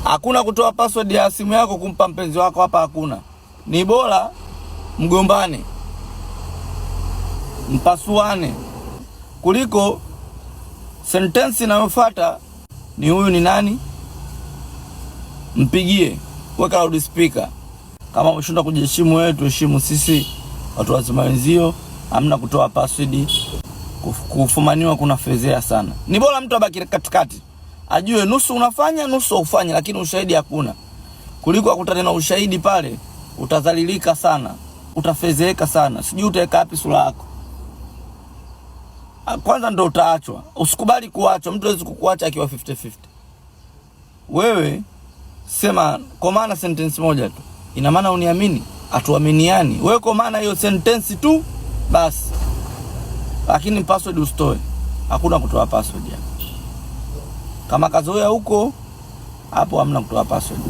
Hakuna kutoa password ya simu yako kumpa mpenzi wako hapa, hakuna. Ni bora mgombane, mpasuane, kuliko sentence inayofuata ni huyu ni nani? Mpigie, weka loudspeaker. Kama umeshindwa kujiheshimu wewe, tuheshimu sisi watu wazima wenzio. Hamna kutoa password. Kufumaniwa kuna fezea sana. Ni bora mtu abaki katikati, ajue nusu unafanya nusu ufanye, lakini ushahidi hakuna, kuliko akutane na ushahidi pale. Utadhalilika sana, utafezeeka sana, sijui utaweka wapi sura yako. Kwanza ndo utaachwa. Usikubali kuachwa, mtu hawezi kukuacha akiwa 50-50. Wewe sema kwa maana sentence moja tu, ina maana uniamini, atuaminiani. Wewe kwa maana hiyo sentence tu basi, lakini password usitoe. Hakuna kutoa password. Kama kazoea huko hapo, hamna kutoa password.